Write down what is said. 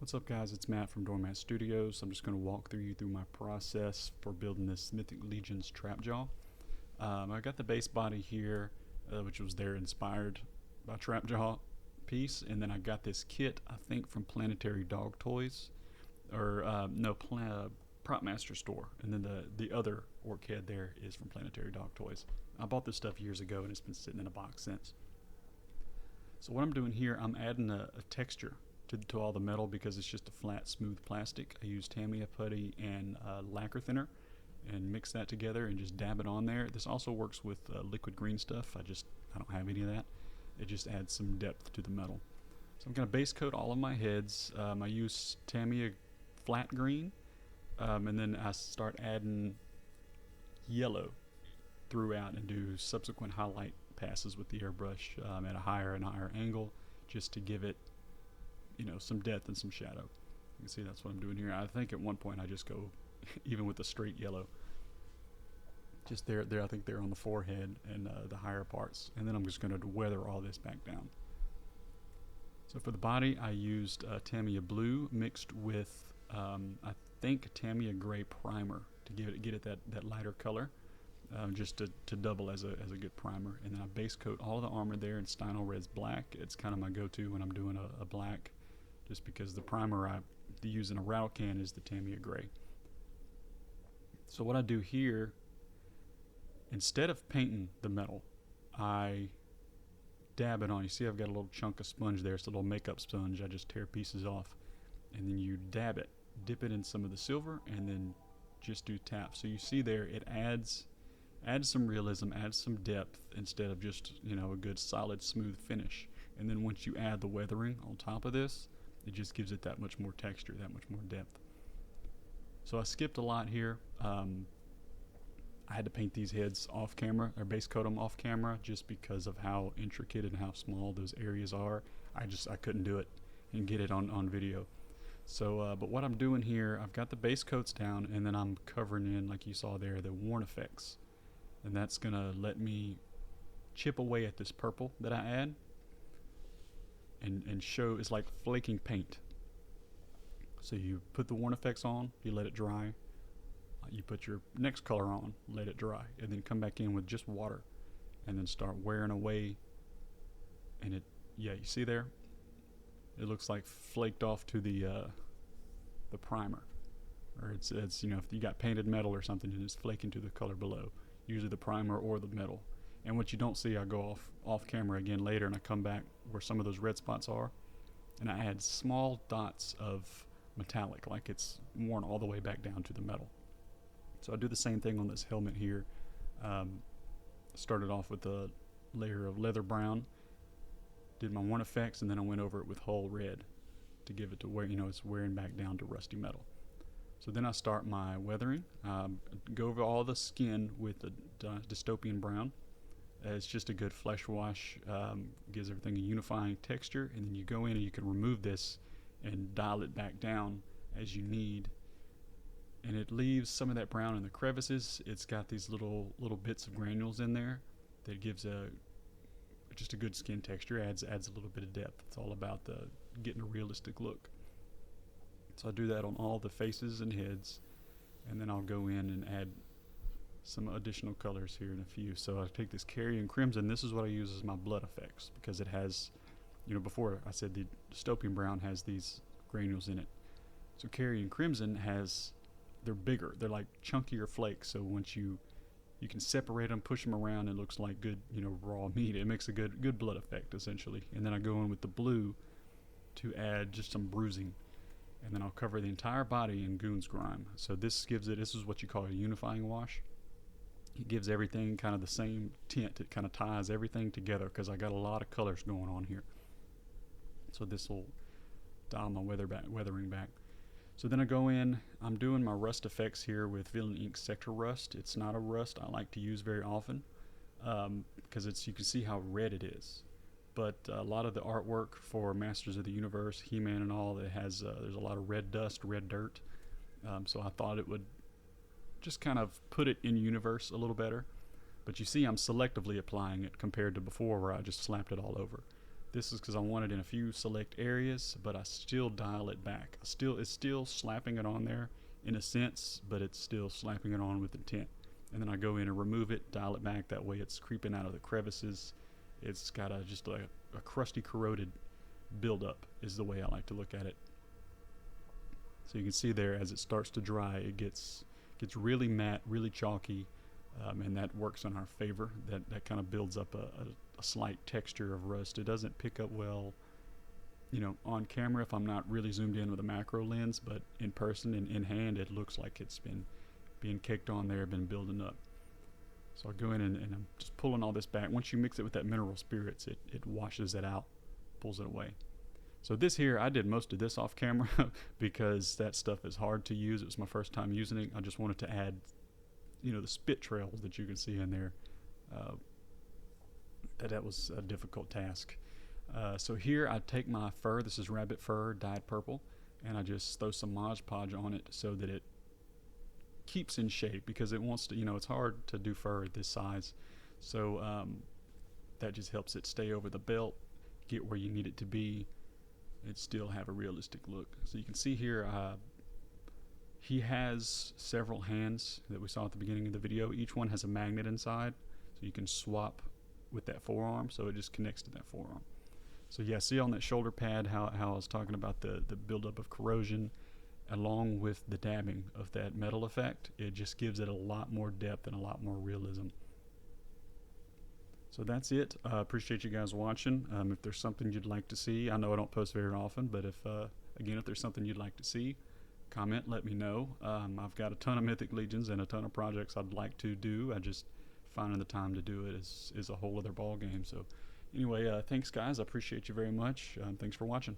What's up guys, it's Matt from Doormat Studios. I'm just going to walk you through my process for building this Mythic Legions TrapJaw. I got the base body here, which was there inspired by TrapJaw piece, and then I got this kit, I think from Planetary Dog Toys, or PropMasters store, and then the other orc head there is from Planetary Dog Toys. I bought this stuff years ago and it's been sitting in a box since. So what I'm doing here, I'm adding a texture to all the metal because it's just a flat, smooth plastic. I use Tamiya putty and lacquer thinner and mix that together and just dab it on there. This also works with liquid green stuff. I don't have any of that. It just adds some depth to the metal. So I'm going to base coat all of my heads. I use Tamiya flat green, and then I start adding yellow throughout and do subsequent highlight passes with the airbrush at a higher and higher angle, just to give it, some depth and some shadow. You can see that's what I'm doing here. I think at one point I just go even with the straight yellow, just there I think they're on the forehead and the higher parts, and then I'm just going to weather all this back down. So for the body, I used Tamiya blue mixed with I think Tamiya gray primer to get it that lighter color, just to double as a good primer. And then I base coat all the armor there in Steino Red's black. It's kind of my go-to when I'm doing a black, just because the primer I use in a rattle can is the Tamiya gray. So what I do here, instead of painting the metal, I dab it on. You see I've got a little chunk of sponge there. It's a little makeup sponge. I just tear pieces off, and then you dab it, dip it in some of the silver, and then just do taps. So you see there, it adds some realism, adds some depth, instead of just a good solid smooth finish. And then once you add the weathering on top of this, it just gives it that much more texture, that much more depth. So I skipped a lot here. I had to paint these heads off camera, or base coat them off camera, just because of how intricate and how small those areas are. I couldn't do it and get it on video. So, but what I'm doing here, I've got the base coats down, and then I'm covering in, like you saw there, the worn effects. And that's gonna let me chip away at this purple that I add, and show it's like flaking paint. So you put the worn effects on, you let it dry, you put your next color on, let it dry, and then come back in with just water, and then start wearing away. And you see there, it looks like flaked off to the primer, or it's if you got painted metal or something and it's flaking to the color below, usually the primer or the metal. And what you don't see, I go off camera again later, and I come back where some of those red spots are, and I add small dots of metallic, like it's worn all the way back down to the metal. So I do the same thing on this helmet here. Started off with a layer of leather brown, did my worn effects, and then I went over it with hull red to give it to where it's wearing back down to rusty metal. So then I start my weathering. Go over all the skin with the dystopian brown. It's just a good flesh wash, gives everything a unifying texture, and then you go in and you can remove this and dial it back down as you need. And it leaves some of that brown in the crevices. It's got these little bits of granules in there that gives just a good skin texture, adds a little bit of depth. It's all about getting a realistic look. So I do that on all the faces and heads, and then I'll go in and add some additional colors here in a few. So I take this Carrion Crimson. This is what I use as my blood effects, because it has, before I said the dystopian brown has these granules in it. So Carrion Crimson they're bigger. They're like chunkier flakes. So once you can separate them, push them around, it looks like good, raw meat. It makes a good blood effect essentially. And then I go in with the blue to add just some bruising. And then I'll cover the entire body in Goon's Grime. So this is what you call a unifying wash. It gives everything kind of the same tint. It kind of ties everything together, because I got a lot of colors going on here. So this will dial my weathering back. So then I go in, I'm doing my rust effects here with Villain Ink Sector Rust. It's not a rust I like to use very often, because you can see how red it is. But a lot of the artwork for Masters of the Universe, He-Man and all, there's a lot of red dust, red dirt. So I thought it would just kind of put it in universe a little better. But you see I'm selectively applying it compared to before, where I just slapped it all over. This is because I want it in a few select areas, but I still dial it back. It's still slapping it on there in a sense, but it's still slapping it on with intent. And then I go in and remove it, dial it back. That way it's creeping out of the crevices. It's got just a crusty, corroded buildup is the way I like to look at it. So you can see there, as it starts to dry, it gets really matte, really chalky, and that works in our favor. That kind of builds up a slight texture of rust. It doesn't pick up well, on camera if I'm not really zoomed in with a macro lens, but in person and in hand, it looks like it's been being caked on there, been building up. So I'll go in and I'm just pulling all this back. Once you mix it with that mineral spirits, it washes it out, pulls it away. So this here, I did most of this off camera because that stuff is hard to use. It was my first time using it. I just wanted to add, the spit trails that you can see in there. That was a difficult task. So here I take my fur, this is rabbit fur dyed purple, and I just throw some Mod Podge on it so that it keeps in shape, because it wants to, it's hard to do fur at this size. So that just helps it stay over the belt, get where you need it to be, and still have a realistic look. So you can see here, he has several hands that we saw at the beginning of the video. Each one has a magnet inside, so you can swap with that forearm, so it just connects to that forearm. So yeah, see on that shoulder pad how I was talking about the buildup of corrosion, along with the dabbing of that metal effect. It just gives it a lot more depth and a lot more realism. So that's it. Appreciate you guys watching. If there's something you'd like to see, I know I don't post very often, but if there's something you'd like to see, comment, let me know. I've got a ton of Mythic Legions and a ton of projects I'd like to do. I just finding the time to do it is a whole other ball game. So anyway, thanks guys. I appreciate you very much. Thanks for watching.